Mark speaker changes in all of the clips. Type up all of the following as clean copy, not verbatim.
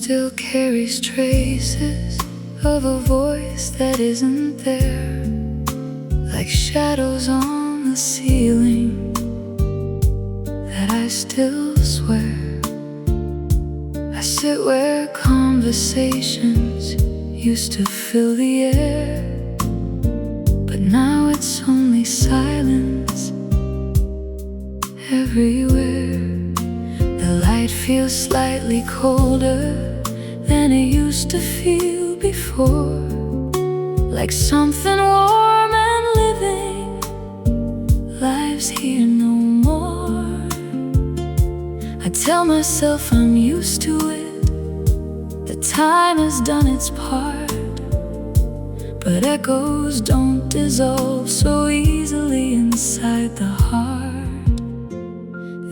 Speaker 1: still carries traces of a voice that isn't there, like shadows on the ceiling that I still swear. I sit where conversations used to fill the air, but now it's only silence everywhere. The light feels slightly colder than it used to feel before, like something warm and living lives here no more. I tell myself I'm used to it, that time has done its part, but echoes don't dissolve so easily inside the heart.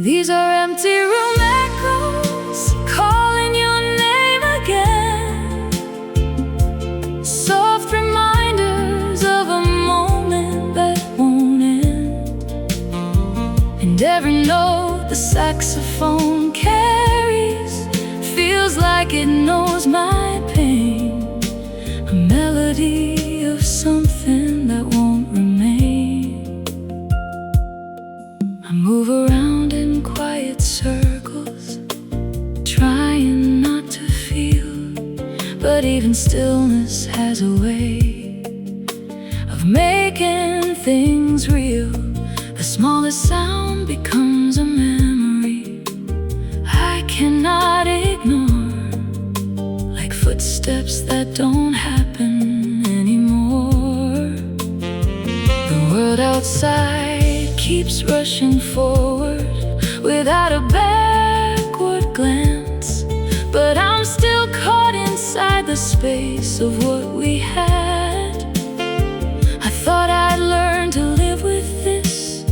Speaker 1: These are empty room echoes calling your name again, soft reminders of a moment that won't end. And every note the saxophone carries feels like it knows my pain, a melody of something that won't remain. I move around in quiet circles, trying not to feel, but even stillness has a way of making things real. The smallest sound becomes a memory I cannot ignore, like footsteps that don't happen anymore. The world outside keeps rushing forward without a backward glance, but I'm still caught inside the space of what we had. I thought I'd learn to live with this,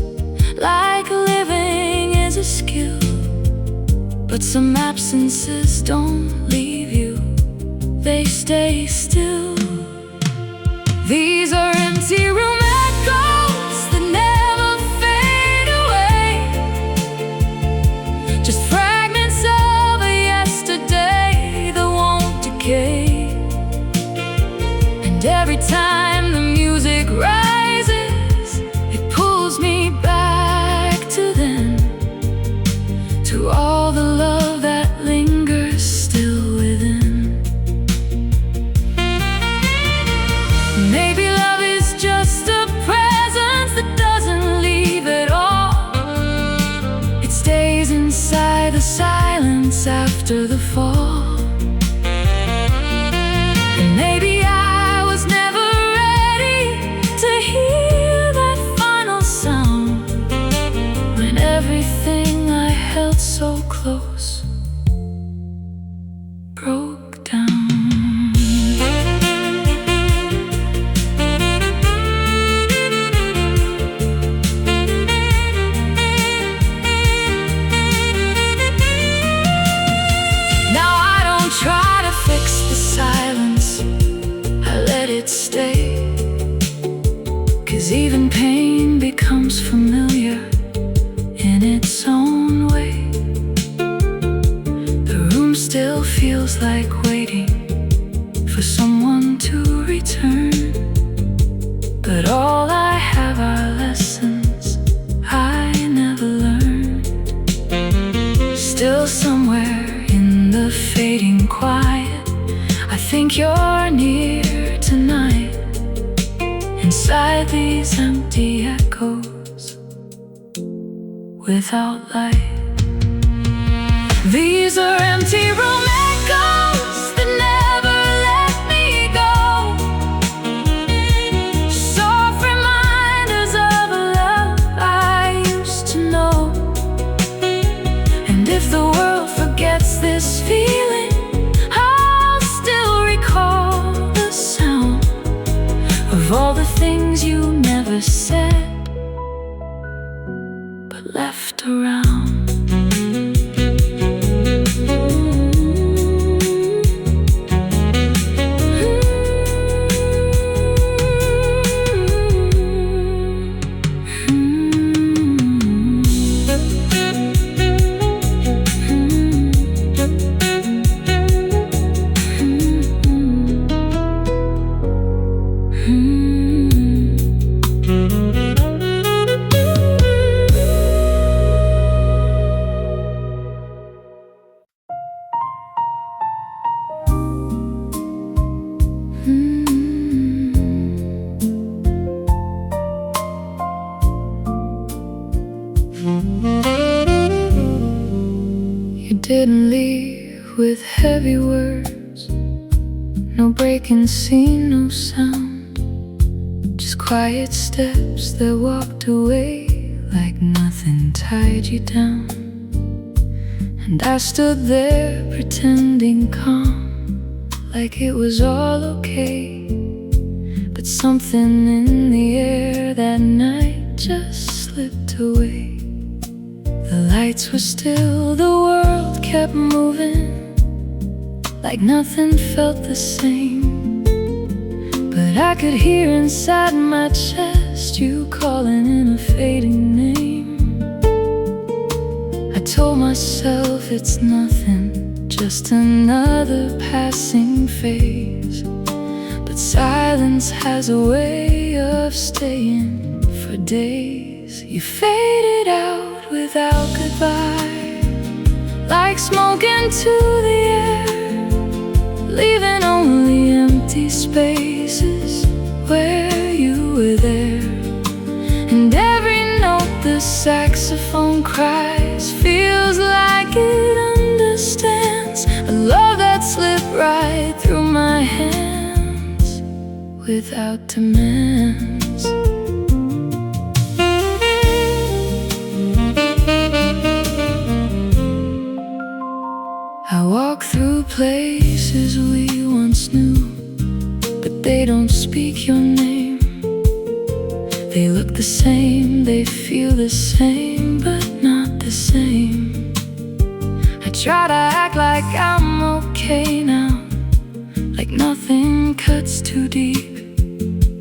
Speaker 1: like living is a skill, but some absences don't leave you, they stay still. These are empty room echoes that never fade away, just fragments of a yesterday that won't decay. And every time the music rises, it pulls me back to then, to all the love that lingers still within. Maybe love is just a presence that doesn't leave at all. It stays inside the silence after the fall. And maybe I was never ready to hear that final sound, when everything I held so close broke down. Now I don't try to fix the silence, I let it stay, 'cause even pain becomes familiar in its own way. The room still feels like waiting for someone to return, but all I have are lessons I never learned. Still somewhere in the fading quiet, I think you're near tonight, inside these empty echoes without light. These are empty room echoes that never let me go, soft reminders of a love I used to know. And if the world forgets this feeling, I'll still recall the sound of all the things you never said, but left around. You didn't leave with heavy words, no breaking scene, no sound, just quiet steps that walked away like nothing tied you down. And I stood there pretending calm, like it was all okay. But something in the air that night just slipped away. The lights were still, the world kept moving, like nothing felt the same. But I could hear inside my chest you calling in a fading name. I told myself it's nothing, just another passing phase. But silence has a way of staying for days. You faded out without goodbye, like smoke into the air, leaving only empty spaces where you were there. And every note the saxophone cries feels like it understands a love that slipped right through my hands without demands. I walk through places we once knew, but they don't speak your name. They look the same, they feel the same, but not the same. I try to act like I'm okay now, like nothing cuts too deep.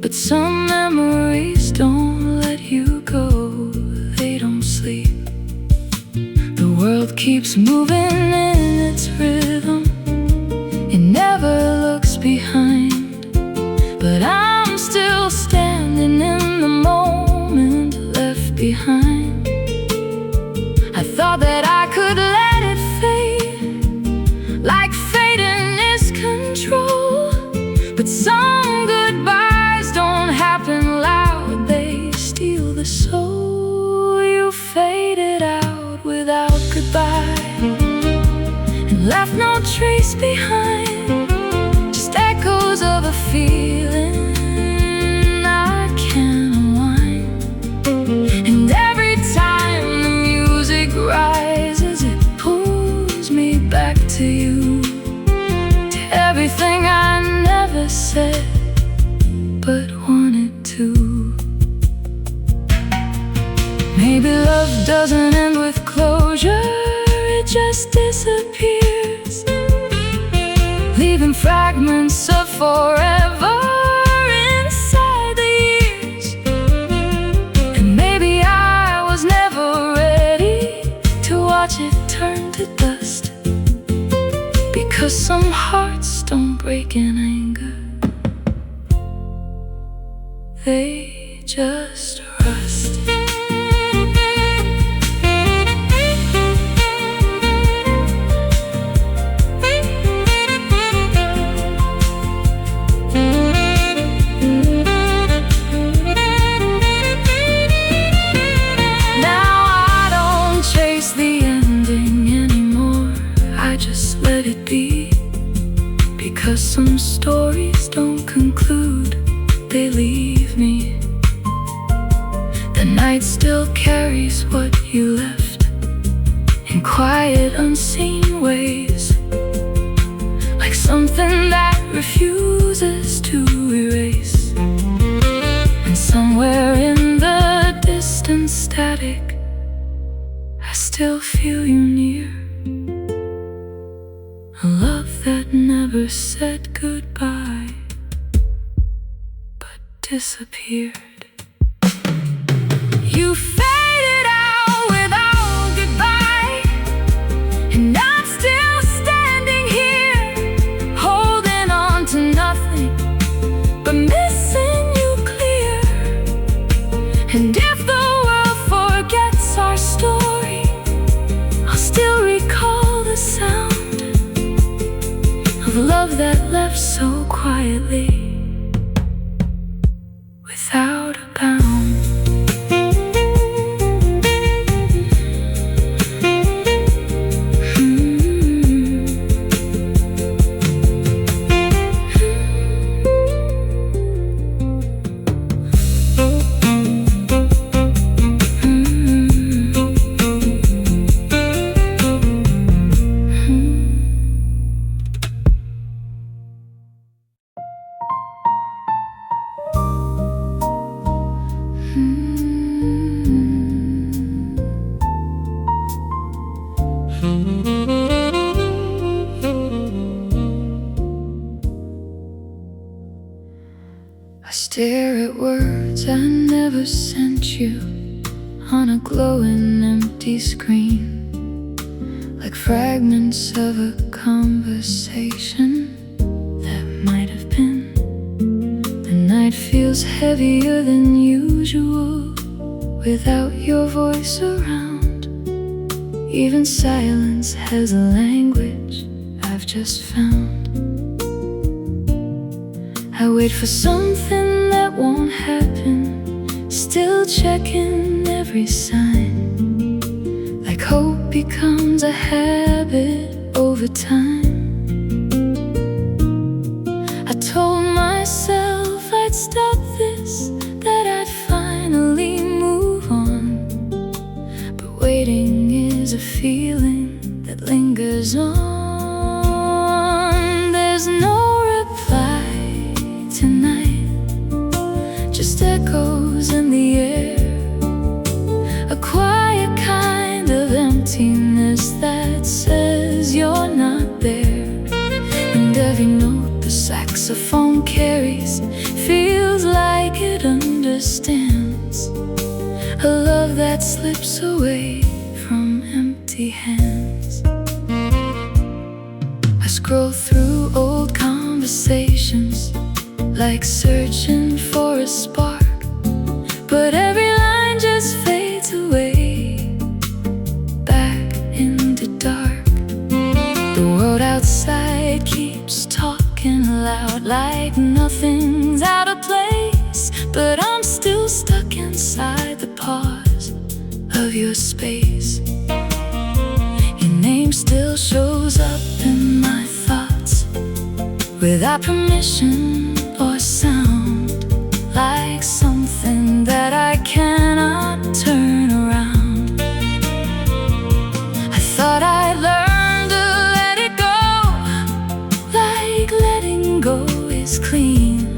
Speaker 1: But some memories don't let you go, they don't sleep. The world keeps moving in its rhythm, it never looks behind. But I'm still standing in the moment left behind. I thought that I could let it fade, like fate in its control. But some goodbyes don't happen loud, they steal the soul. You faded out without goodbye, and left no trace behind, just echoes of a feeling I can't unwind. And every time the music rises, it pulls me back to you, to everything I never said but wanted to. Maybe love doesn't end with closure, it just disappears, leaving fragments of forever inside the years. And maybe I was never ready to watch it turn to dust, because some hearts don't break in anger, they just rust. Let it be, because some stories don't conclude, they leave me. The night still carries what you left in quiet, unseen ways, like something that refuses to erase. And somewhere in the distant static, I still feel you near. A love that never said goodbye, but disappeared. You faded out without goodbye, and I'm still standing here, holding on to nothing, but missing you clear. And if the world forgets our story, I'll still recall the sound of love that left so quietly, without imprint you on a glowing empty screen, like fragments of a conversation that might have been. The night feels heavier than usual without your voice around. Even silence has a language I've just found. I wait for something that won't happen, still checking every sign, like hope becomes a habit over time. I told myself I'd stop this, that I'd finally move on, but waiting is a feeling that lingers on. There's no reply tonight, just echoes in the air, a quiet kind of emptiness that says you're not there. And every note the saxophone carries feels like it understands a love that slips away from empty hands. I scroll through old conversations, like searching for a spark, but every line just fades away, back into dark. The world outside keeps talking loud, like nothing's out of place, but I'm still stuck inside the pause of your space. Your name still shows up in my thoughts, without permission or sound, like something that I cannot turn around. I thought I learned to let it go, like letting go is clean,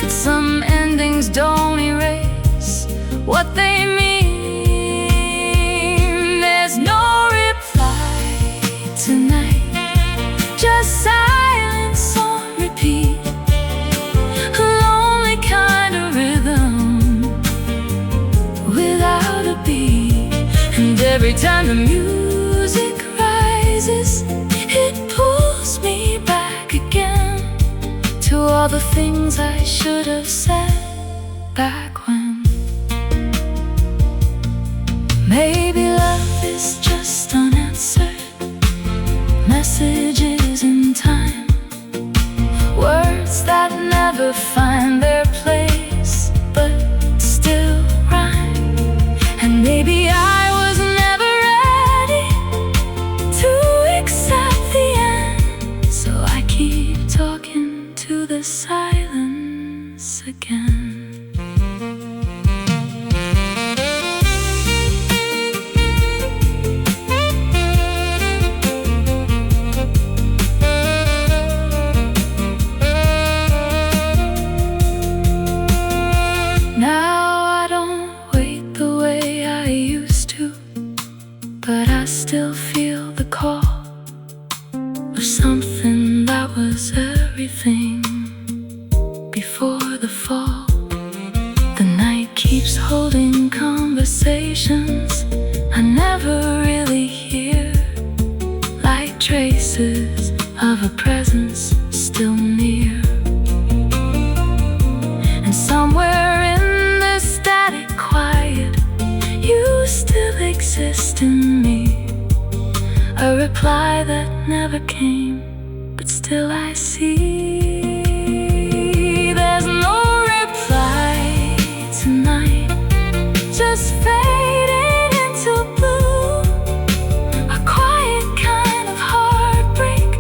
Speaker 1: but some endings don't erase what they mean. There's no reply tonight, just silence on repeat, a lonely kind of rhythm without a beat. And every time the music rises, it pulls me back again to all the things I should have said back when. Maybe love is just unanswered messages in time, words that never find their place but still rhyme. And maybe I was never ready to accept the end, so I keep talking to the silence again. But I still feel the call of something that was everything before the fall. The night keeps holding conversations I never really hear, like traces of a presence still near. And somewhere in the static quiet, you still exist in me, a reply that never came, but still I see. There's no reply tonight, just fading into blue, a quiet kind of heartbreak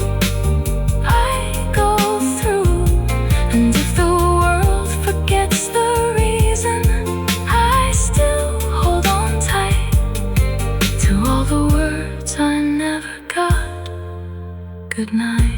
Speaker 1: I go through. And if the world forgets the reason, I still hold on tight to all the words I never got. Good night.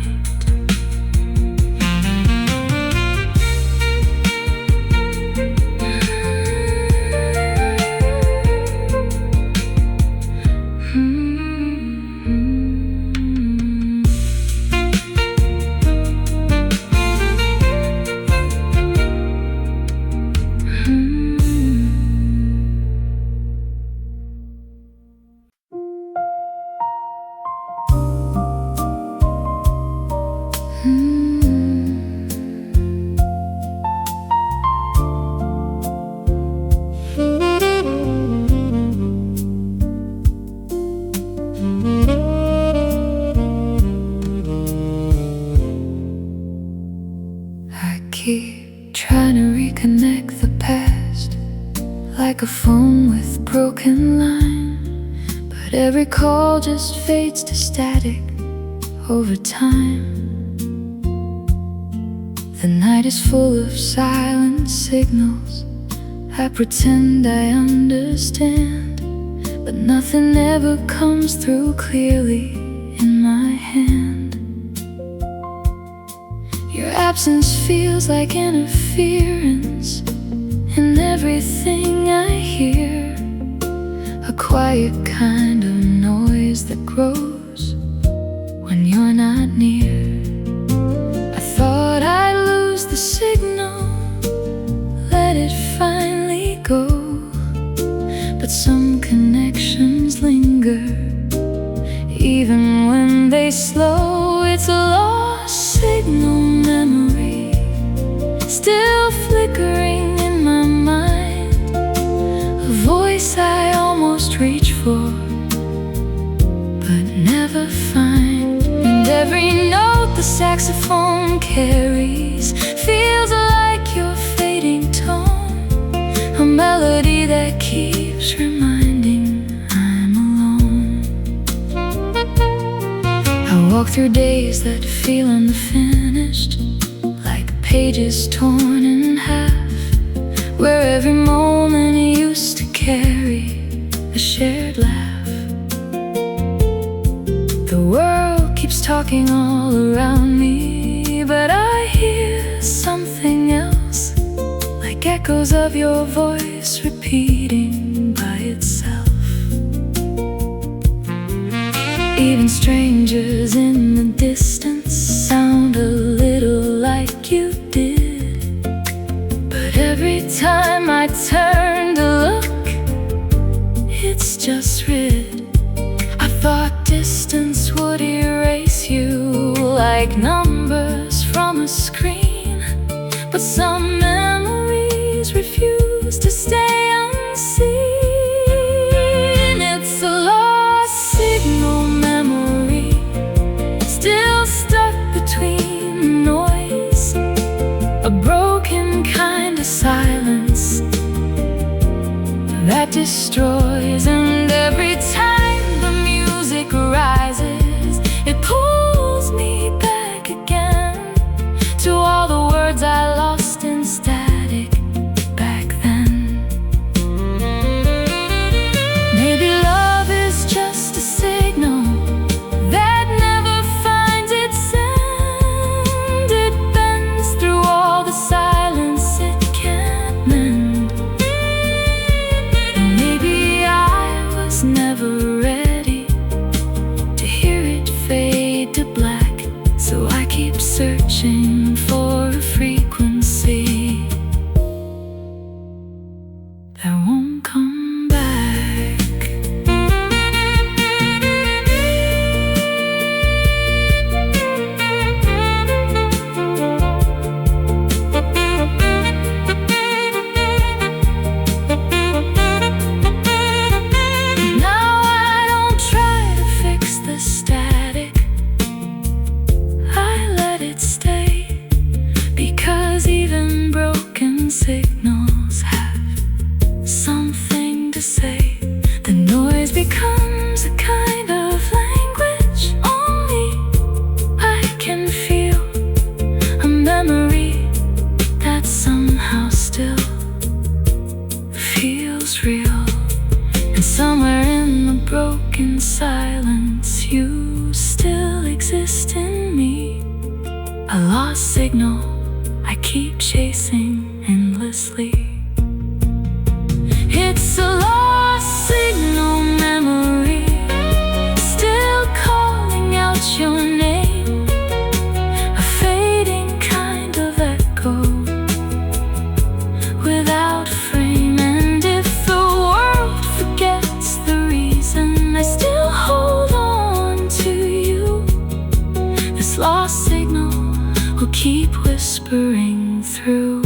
Speaker 1: one line, but every call just fades to static over time. The night is full of silent signals. I pretend I understand, but nothing ever comes through clearly in my hand. Your absence feels like interference in everything I hear, a quiet kind of noise that grows when you're not near. I thought I'd lose the signal, let it finally go, but some connections linger, even when they slow. It's a lost signal memory, still flickering in my mind, a voice I almost reach for, but never find. And every note the saxophone carries feels like your fading tone, a melody that keeps reminding I'm alone. I walk through days that feel unfinished, like pages torn in half, where every moment used to carry a shared laugh. The world keeps talking all around me, but I hear something else, like echoes of your voice repeating by itself. Even strangers in the distance sound a little like you did, but every time I turn to look, it's just red. I thought distance would erase you like numbers from a screen, but some memories refuse to stay unseen. It's a lost signal memory, still stuck between the noise, a broken kind of silence that destroys. And every time the music rises, it pulls me back again to all the words I lost in static back then. Maybe love is just a signal that never finds its end. It bends through all the silence it can't mend. And maybe I was never ready to hear it fade to black, so I keep searching for a frequency that won't come back. Now I don't try to fix the static, I let it stay, because even broken signals have something to say. The noise becomes a kind of language only I can feel, a memory that somehow still feels real. And somewhere in the broken silence, you still exist in me, a lost signal I keep chasing endlessly. It's a lost signal memory, still calling out your name, a fading kind of echo without frame. And if the world forgets the reason I still hold on to you, this lost signal will keep whispering through.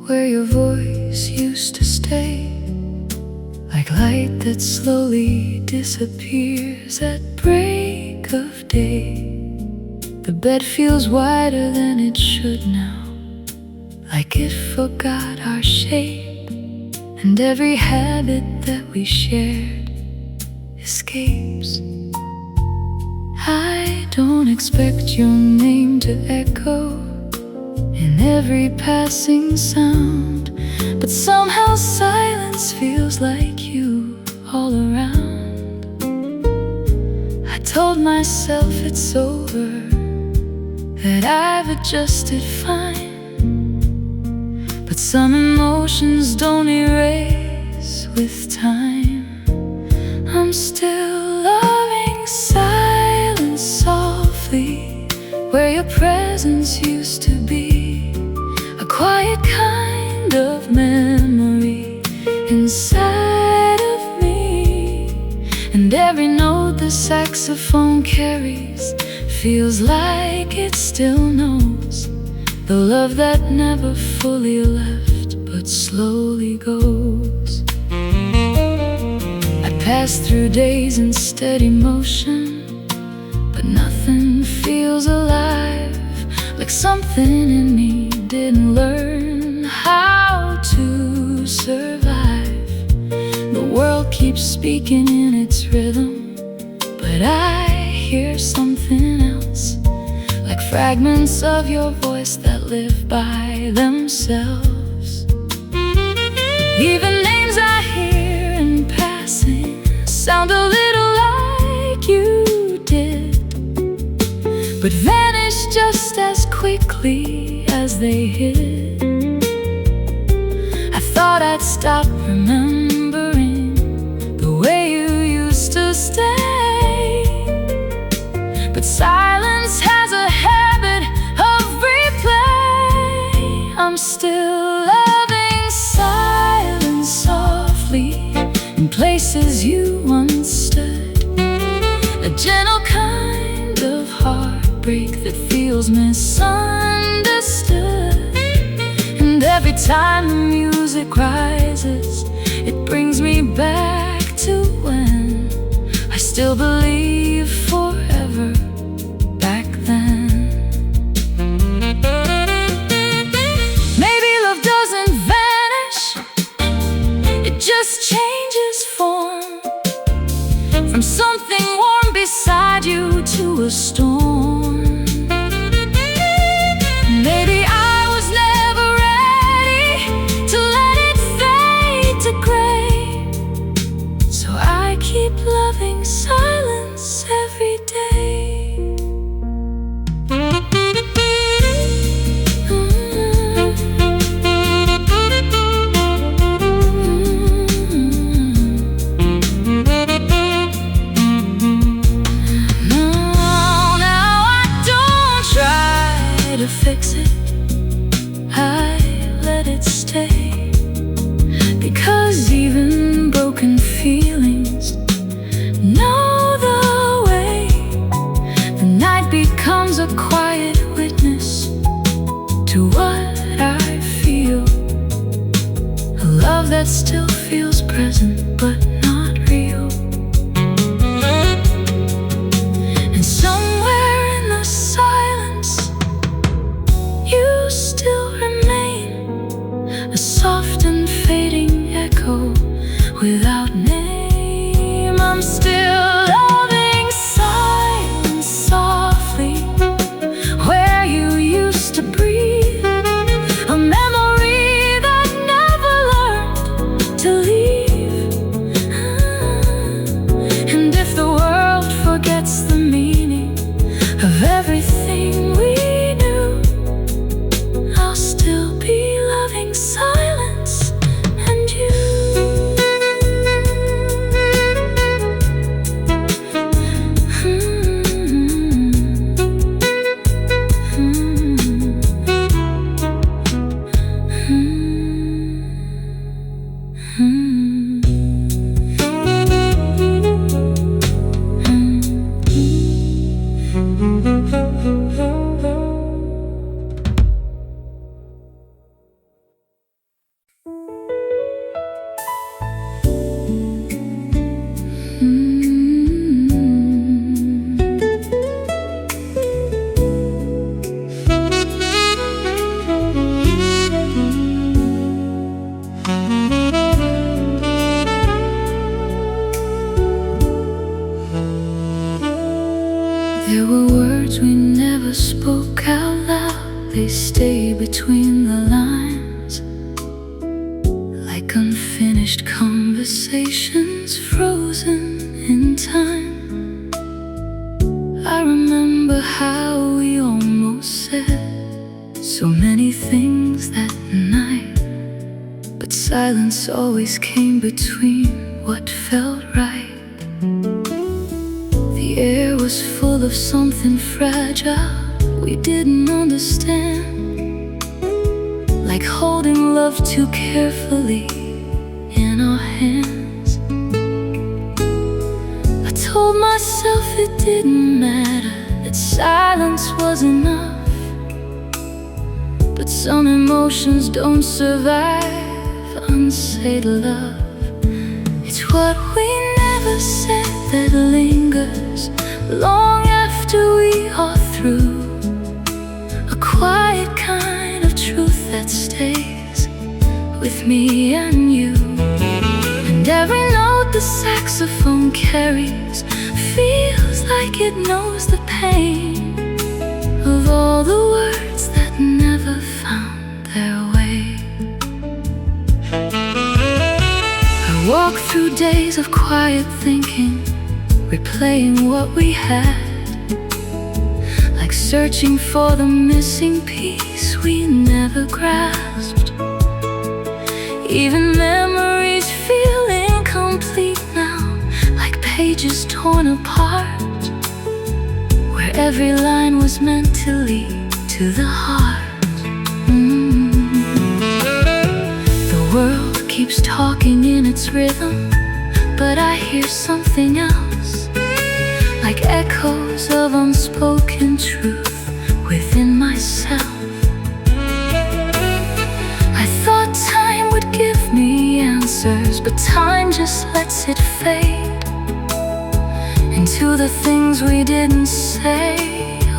Speaker 1: where your voice used to stay, like light that slowly disappears at break of day. The bed feels wider than it should now, like it forgot our shape, and every habit that we shared escapes. I don't expect your name to echo in every passing sound, but somehow silence feels like you all around. I told myself it's over, that I've adjusted fine, but some emotions don't erase with time. I'm still loving silence softly, where your presence used to be, a quiet kind of memory inside of me. And every note the saxophone carries feels like it still knows the love that never fully left but slowly goes. I pass through days in steady motion, but nothing feels alive, like something in me didn't learn how to survive. The world keeps speaking in its rhythm, but I hear something else, like fragments of your voice that live by themselves. Even names I hear in passing sound a little like you did, but vanish just as quickly as they hit. I thought I'd stop remembering the way you used to stay, but silence has a habit of replay. I'm still loving silence softly in places you once stood, a gentle kind of heartbreak that feels misunderstood. And every time the music rises, it brings me back to when I still believe forever back then. Maybe love doesn't vanish, it just changes form, from something warm beside you to a storm. Maybe I was never ready to let it fade to gray, so I keep loving silence every day. To fix it, I let it stay, because even broken feelings know the way. The night becomes a quiet witness to what I feel, a love that still feels present but not real. And somewhere in the silence you still remain, a soft and fading echo without name. I'm still loving silence softly, where you used to breathe, a memory that never learned to leave. And if the world forgets the meaning of everything we knew, I'll still be loving silence and you. between the lines, like unfinished conversations frozen in time. I remember how we almost said so many things that night, but silence always came between what felt right. The air was full of something fragile we didn't understand, like holding love too carefully in our hands. I told myself it didn't matter, that silence was enough, but some emotions don't survive unsaid love. It's what we never said that lingers long after we are through, a quiet kind of truth that stays with me and you. And every note the saxophone carries feels like it knows the pain of all the words that never found their way. I walk through days of quiet thinking, replaying what we had, like searching for the missing piece we never grasped. Even memories feel incomplete now, like pages torn apart, where every line was meant to lead to the heart. The world keeps talking in its rhythm, but I hear something else, like echoes of unspoken truth within myself. I thought time would give me answers, but time just lets it fade into the things we didn't say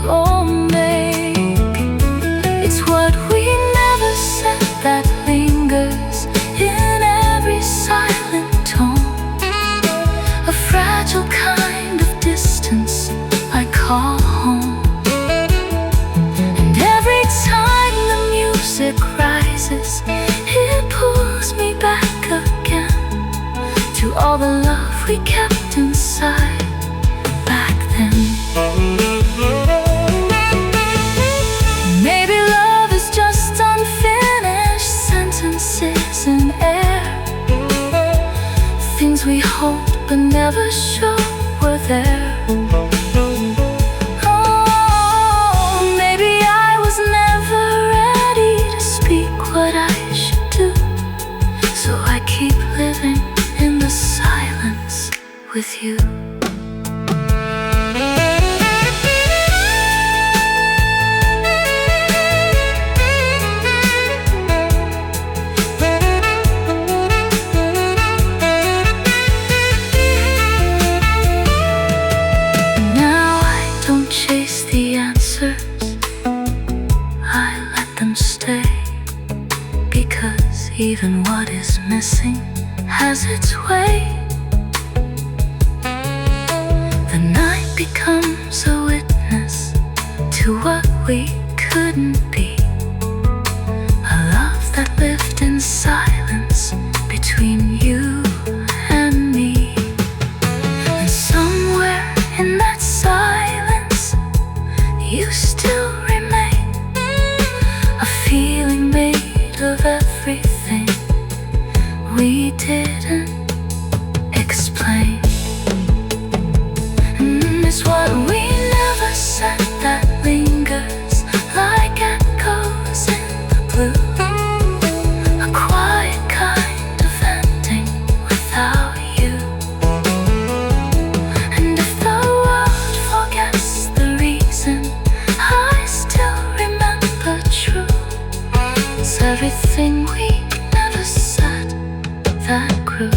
Speaker 1: or make. It's what we never said that lingers in every silent tone, a fragile kind of distance I call home. And every time the music rises, it pulls me back again to all the love we kept inside back then. Maybe love is just unfinished sentences in air, things we hoped but never sure were there. Oh, maybe I was never ready to speak what I should do, so I keep living in the silence with you. Because even what is missing has its way. The night becomes a witness to what we couldn't be, a love that lived in silence between you and me. And somewhere in that silence you still remain, a feeling made of everything we didn't explain. It's what we never said that lingers like echoes in the blue, a quiet kind of ending without you. And if the world forgets the reason, I still remember true. It's everything we never said that grew.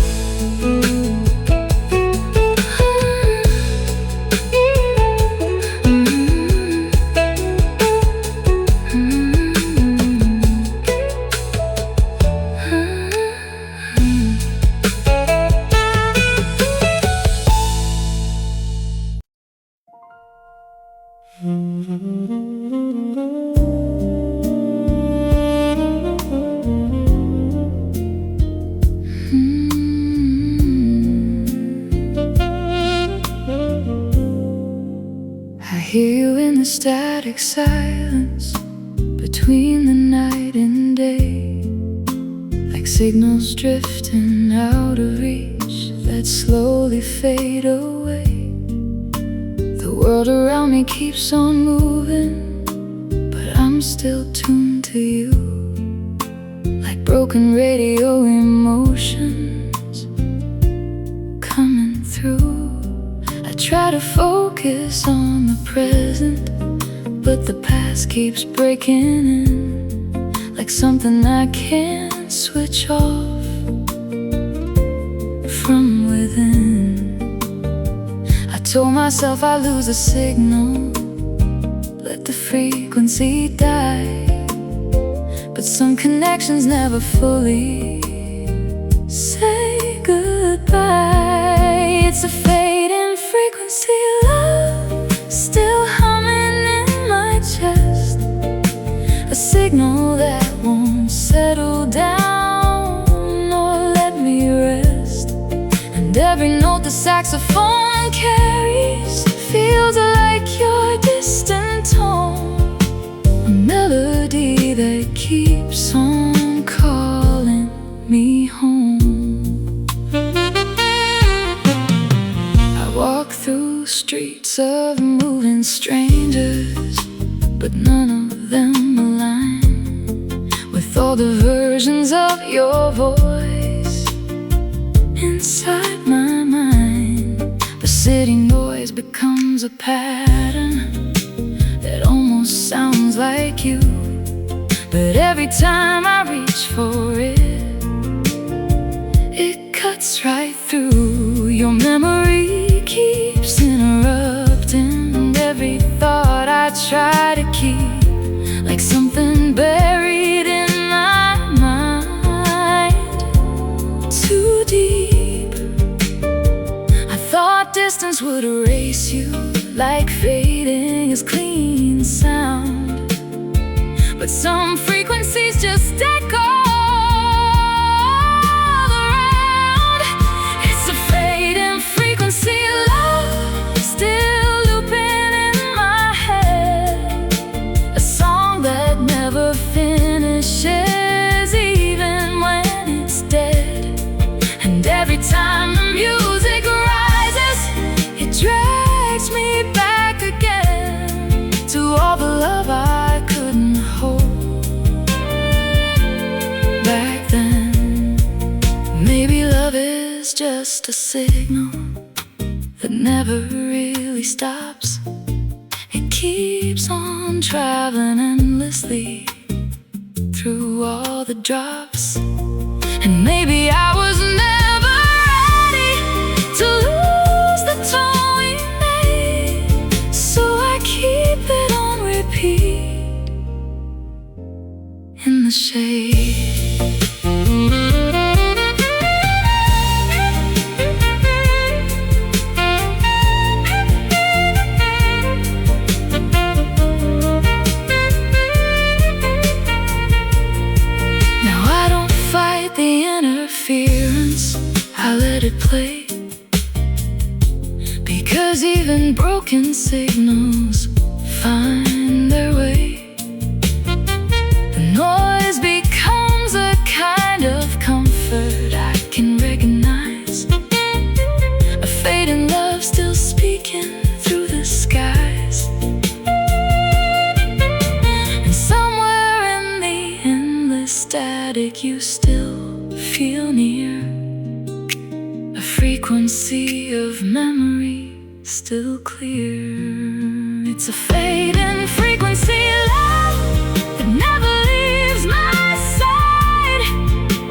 Speaker 1: perfect silence between the night and day, like signals drifting out of reach that slowly fade away. The world around me keeps on moving, but I'm still tuned to you, like broken radio emotions coming through. I try to focus on the present, but the past keeps breaking in, like something I can't switch off from within. I told myself I'd lose a signal, let the frequency die, but some connections never fully say goodbye. It's a fading frequency, love, still humming in my chest, a signal that won't settle down or let me rest. And every note the saxophone carries feels like your distant tone, a melody that keeps on calling me home. I walk through streets of moving strangers, but none of them align with all the versions of your voice inside my mind. The city noise becomes a pattern that almost sounds like you, but every time I reach for it, it cuts right through. Your memory keeps interrupting, and every thought I try to keep, like something buried in my mind, too deep. I thought distance would erase you, like fading is clean sound, but some frequencies just echo all around. It's a fading frequency, love, still looping in my head, a song that never finishes even when it's dead. And every time the music rises, it drags me back again to all the love I couldn't hold back then. Maybe love is just a signal that never really stops. It keeps on traveling endlessly through all the drops. And maybe I was never ready to lose the tone we made, so I keep it on repeat in the shade. The interference, I let it play, because even broken signals find their way. The noise becomes a kind of comfort I can recognize, a fading love still speaking through the skies. And somewhere in the endless static you still feel near, a frequency of memory still clear. It's a fading frequency, love, that never leaves my side,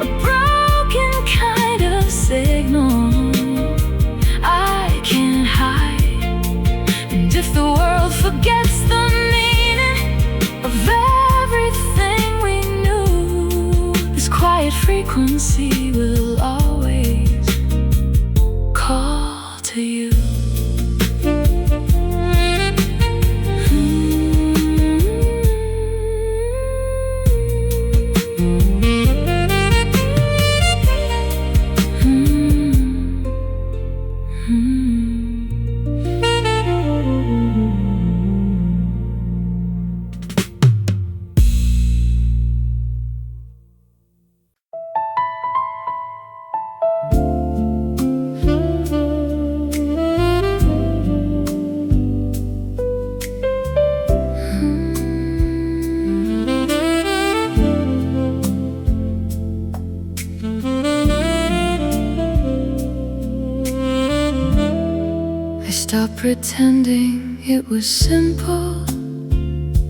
Speaker 1: a broken kind of signal I can't hide. And if the world forgets the meaning of everything we knew, this quiet frequency will always call to you. Stop pretending it was simple,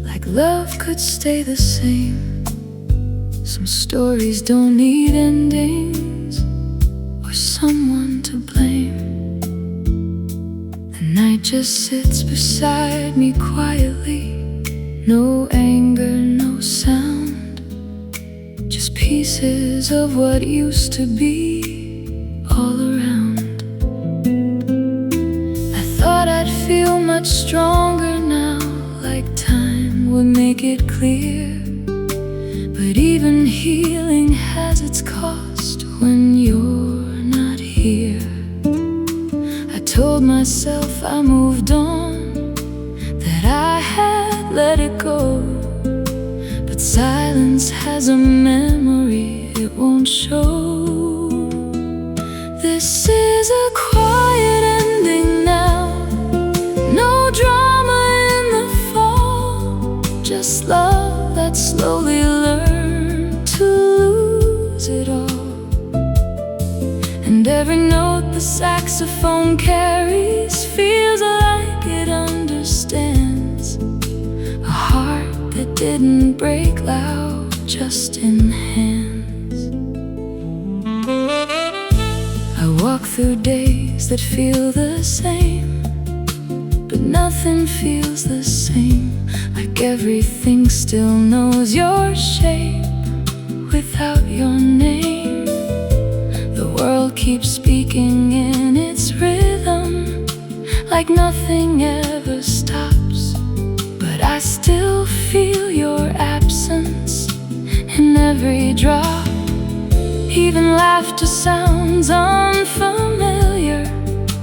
Speaker 1: like love could stay the same. Some stories don't need endings or someone to blame. The night just sits beside me quietly. No anger, no sound, just pieces of what used to be all around. I thought I'd feel much stronger now, like time would make it clear. But even healing has its cost when you're not here. I told myself I moved on, that I had let it go. But silence has a memory it won't show. This is a quiet ending now, no drama in the fall, just love that slowly learned to lose it all. And every note the saxophone carries feels like it understands a heart that didn't break loud, just in hands. I walk through days that feel the same, but nothing feels the same. Like everything still knows your shape without your name. The world keeps speaking in its rhythm, like nothing ever stops. But I still feel your absence in every drop. Even laughter sounds unfamiliar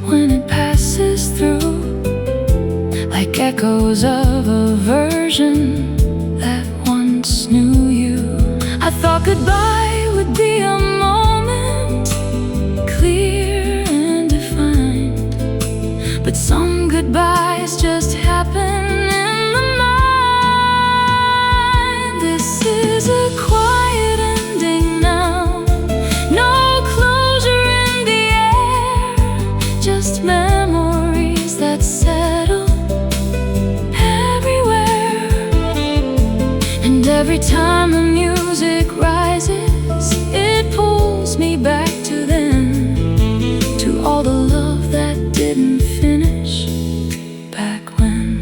Speaker 1: when it passes through, like echoes of a version that once knew you. I thought goodbye would be a moment, clear and defined, but some goodbyes just happen in the mind. This is a quiet ending now, no closure in the air, just memories that settle every time the music rises. It pulls me back to then, to all the love that didn't finish back when.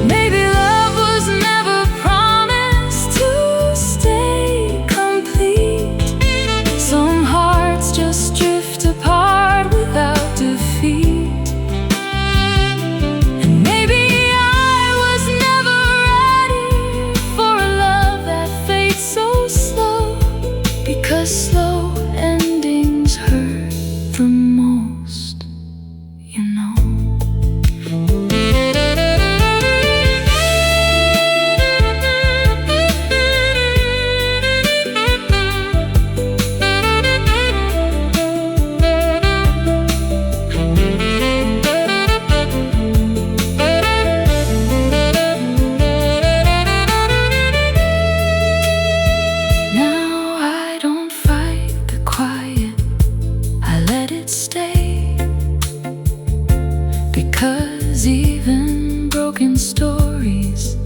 Speaker 1: Maybe love was never promised to stay complete. Some hearts just drift apart without defeat. Slow endings hurt the most, you know. Because even broken stories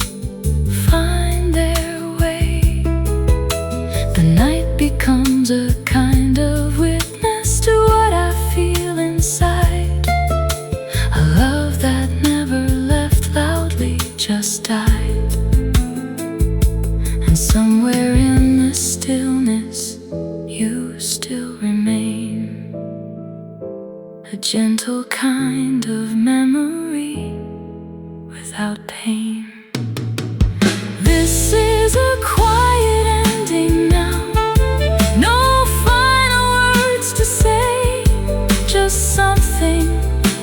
Speaker 1: find their way. The night becomes a kind of witness to what I feel inside. A love that never left loudly, just died. And somewhere in the stillness you still remain, a gentle kind of memory without pain. This is a quiet ending now, no final words to say, just something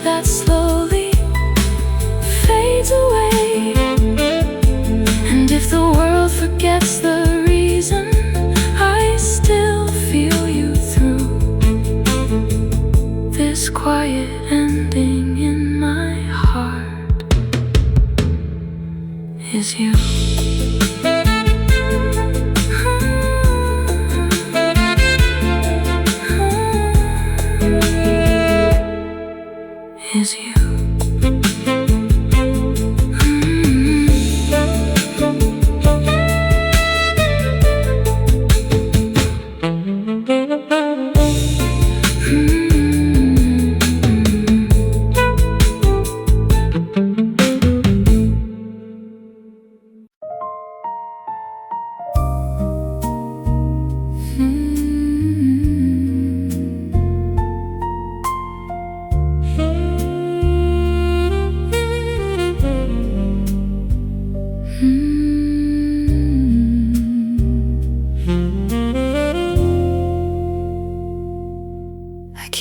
Speaker 1: that slowly fades away. And if the world forgets the reason, I still feel you through this quiet ending in my heart.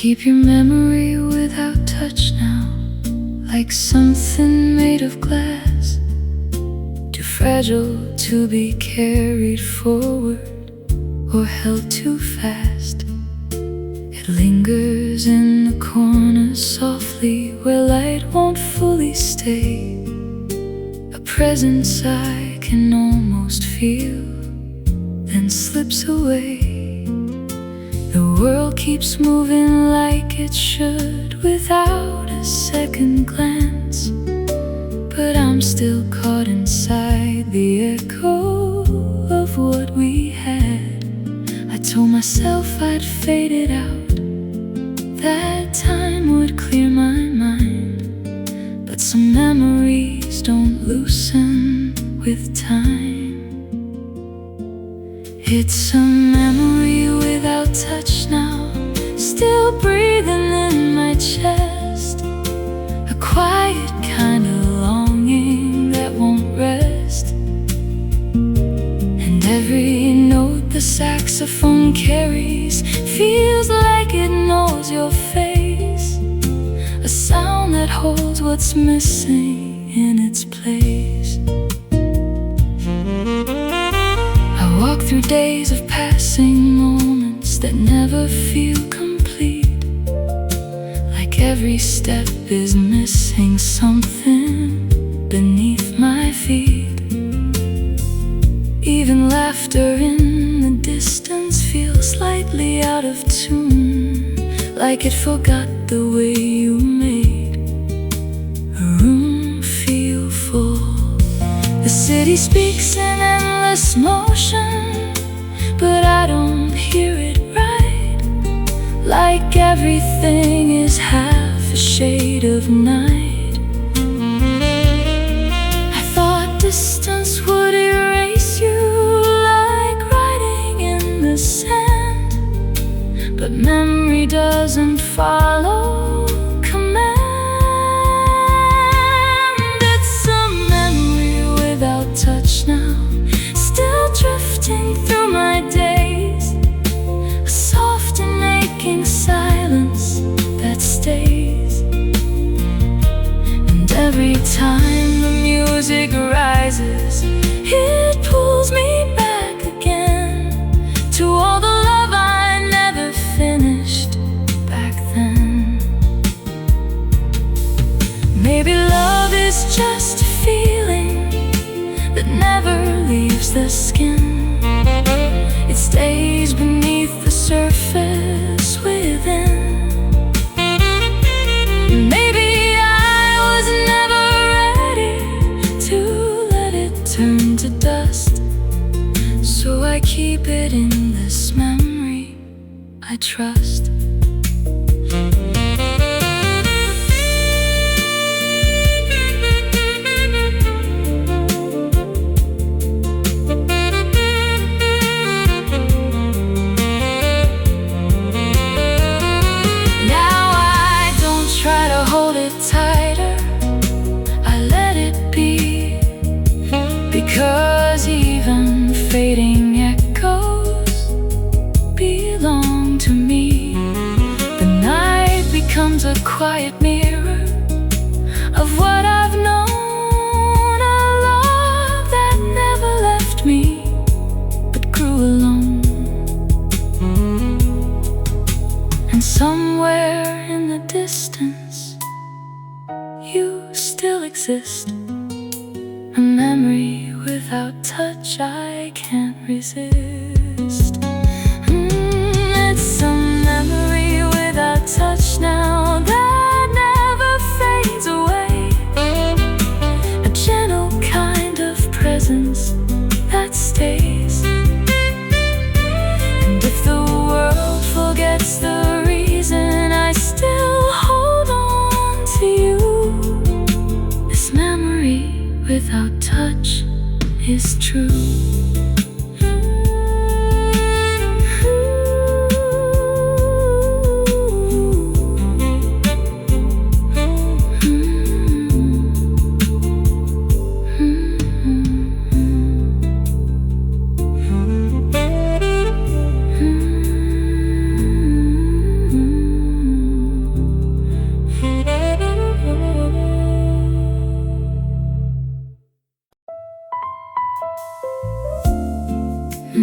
Speaker 1: keep your memory without touch now, like something made of glass, too fragile to be carried forward or held too fast. It lingers in the corner softly, where light won't fully stay, a presence I can almost feel, then slips away. The world keeps moving like it should, without a second glance, but I'm still caught inside the echo of what we had. I told myself I'd fade it out, that time would clear my mind, but some memories don't loosen with time. It's a memory without touch now, still breathing in my chest, a quiet kind of longing that won't rest. And every note the saxophone carries feels like it knows your face, a sound that holds what's missing in its place. I walk through days of passing moments that never feel complete, like every step is missing something beneath my feet. Even laughter in the distance feels slightly out of tune, like it forgot the way you made a room feel full. The city speaks in endless motion, but I don't hear it right, like everything is half a shade of night. I thought distance would erase you like writing in the sand, but memory doesn't follow command. It's a memory without touch now, still drifting through my days, a soft and aching silence that stays. And every time the music rises, it pulls me back again to all the love I never finished back then. Maybe love is just a feeling that never leaves the skin, it stays beneath the surface within. Maybe I was never ready to let it turn to dust, so I keep it in this memory I trust. Because even fading echoes belong to me. The night becomes a quiet mirror of what I've known, a love that never left me but grew alone. And somewhere in the distance you still exist, a memory without touch I can't resist. It's a memory without touch now that never fades away, a gentle kind of presence that stays. And if the world forgets the reason I still hold on to you, this memory without touch is true. I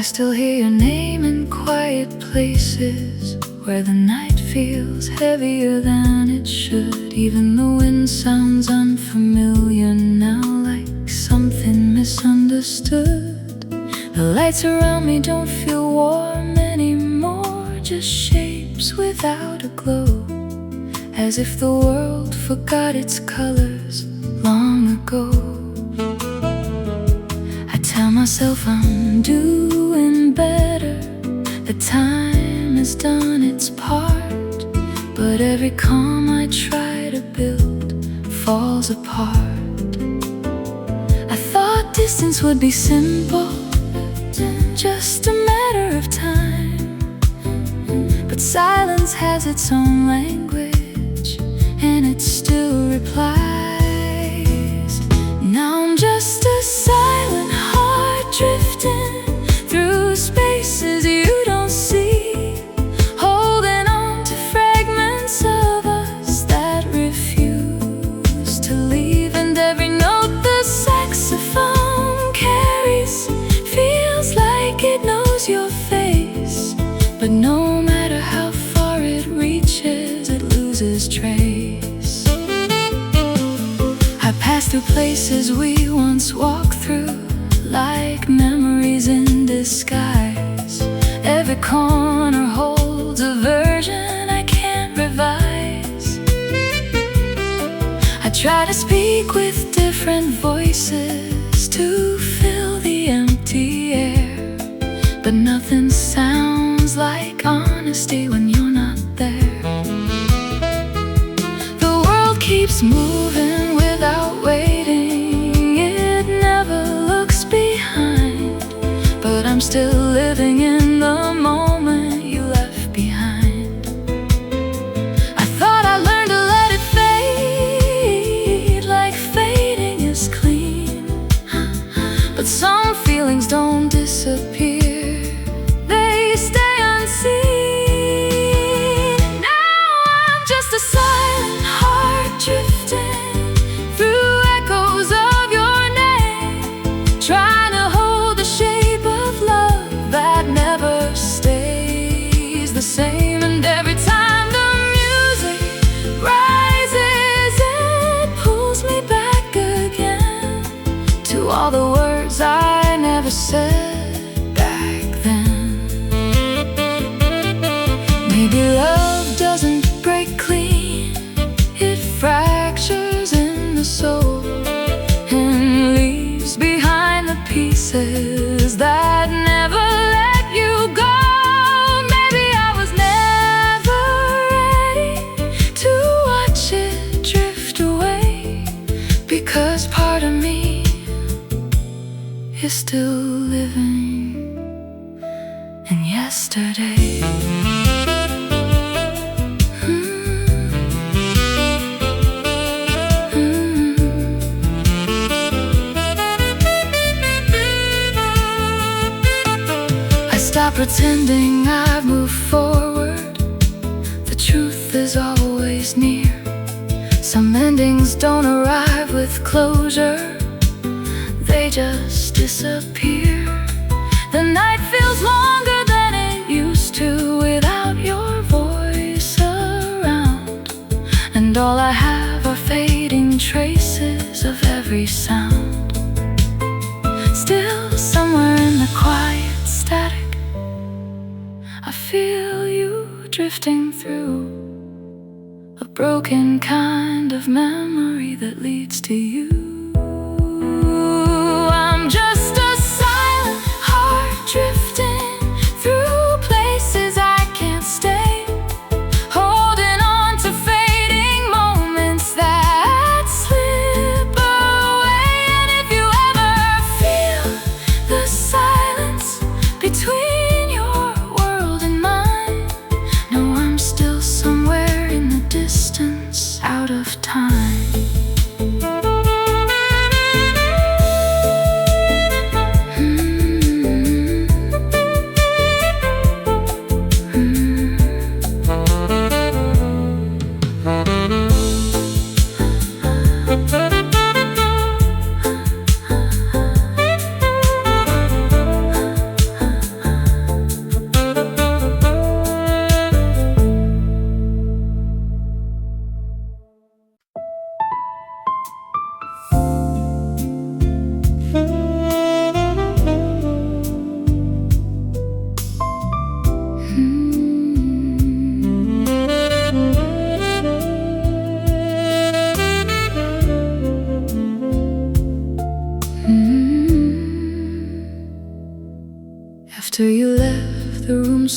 Speaker 1: still hear your name in quiet places where the night feels heavier than it should. Even the wind sounds unfamiliar now, like something misunderstood. The lights around me don't feel warm anymore, just shapes without a glow, as if the world forgot its colors long ago. I tell myself I'm doing better, the time has done its part, but every calm I try to build falls apart. I thought distance would be simple, just a matter of time, but silence has its own language, and it still replies. Now I'm just a silent heart drifting through spaces you don't see, holding on to fragments of us that refuse to leave. And every note the saxophone carries feels like it knows your face, but no matter how far it reaches, it loses trace. I pass through places we once walked through, like memories in disguise. Every corner holds a version I can't revise. I try to speak with different voices to fill the empty air, but nothing sounds like honesty when you're not there. The world keeps moving without waiting, it never looks behind, but I'm still living in the moment you left behind. I thought I learned to let it fade, like fading is clean, but some feelings don't disappear, they stay unseen. Now I'm just a silent heart drifting through echoes of your name, trying to hold the shape of love that never stays the same. And every time the music rises, it pulls me back again to all the words I never said back then. Maybe love doesn't break clean, it fractures in the soul and leaves behind the pieces that never let you go. Maybe I was never ready to watch it drift away, because part of me is still living in yesterday. I stop pretending I've moved forward, the truth is always near. Some endings don't arrive with closure, they just disappear. The night feels longer than it used to without your voice around, and all I have are fading traces of every sound. Still somewhere in the quiet static, I feel you drifting through, a broken kind of memory that leads to you. I'm just a silent heart drifting through places I can't stay, holding on to fading moments that slip away. And if you ever feel the silence between your world and mine, know I'm still somewhere in the distance, out of time.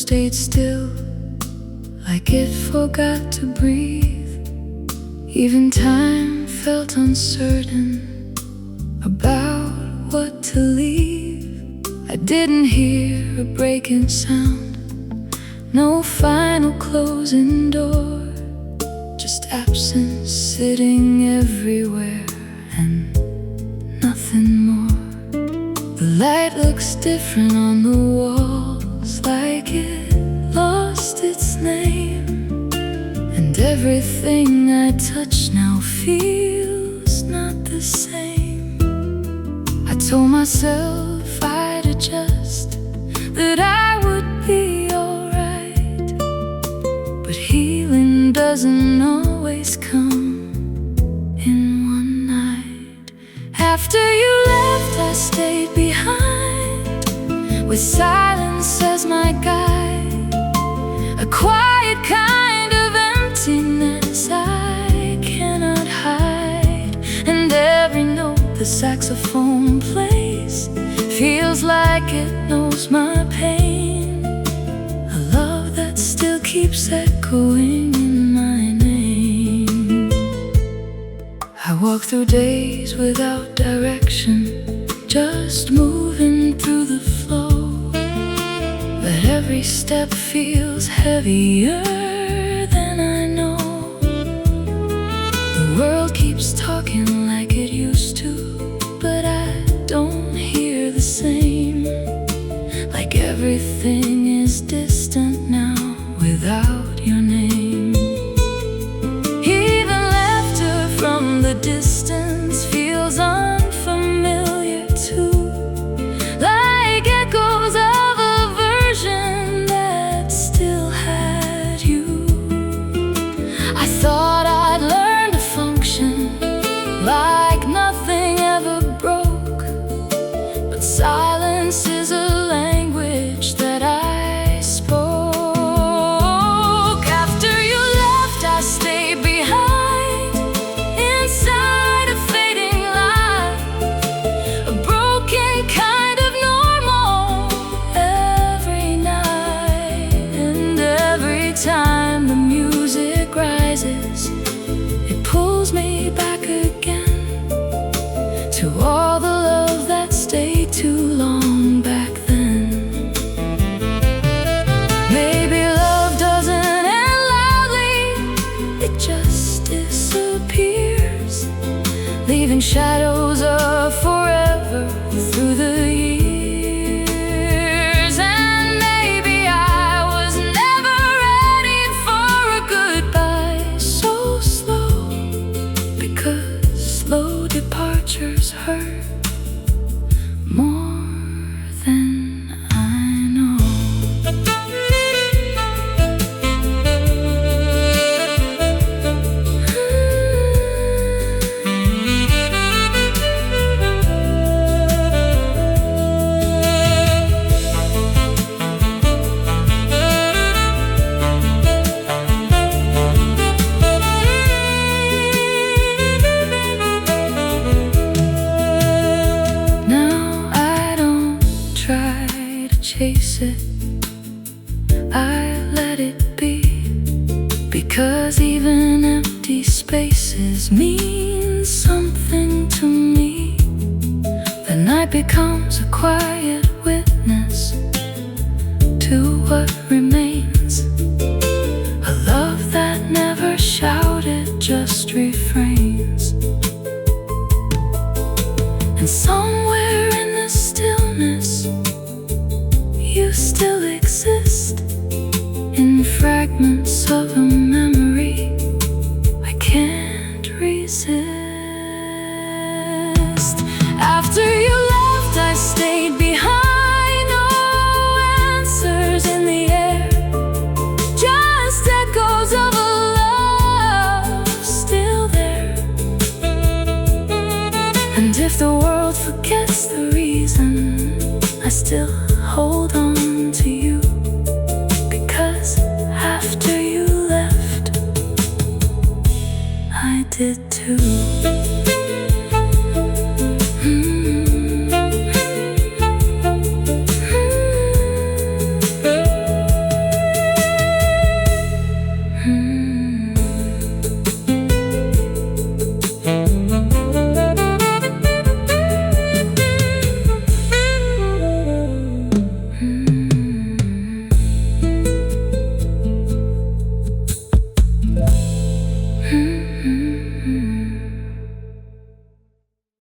Speaker 1: stayed still, like it forgot to breathe. Even time felt uncertain about what to leave. I didn't hear a breaking sound, no final closing door, just absence sitting everywhere and nothing more. The light looks different on the walls, like it lost its name, and everything I touch now feels not the same. I told myself I'd adjust, that I would be alright, but healing doesn't always come in one night. After you left, I stayed behind, with silence as my guide, a quiet kind of emptiness I cannot hide. And every note the saxophone plays feels like it knows my pain, a love that still keeps echoing in my name. I walk through days without direction, just moving through the flow, but every step feels heavier than I know. The world keeps talking like it used to, but I don't hear the same, like everything is distant now without your name. Even laughter from the distance feels unfamiliar too, like echoes of a version that still had you. I thought I'd learn to function like nothing ever broke, but silence is a language that I spoke. After you left, I stayed behind, inside a fading light, a broken kind of normal every night. And every time the music rises, it pulls me back again to all the love that stayed too long back then. Maybe love doesn't end loudly, it just disappears, leaving shadows of forever through the years. And maybe I was never ready for a goodbye so slow, because slow departures hurt more than I know. Now I don't try to chase it, I let it be, because even empty spaces mean something to me. The night becomes a quiet witness to what remains, a love that never shouted, just refrains. And somewhere in the stillness, you still exist, in fragments of a memory I can't resist. After you left, I stayed behind, no answers in the air, just echoes of a love still there. And if the world forgets the reason, I still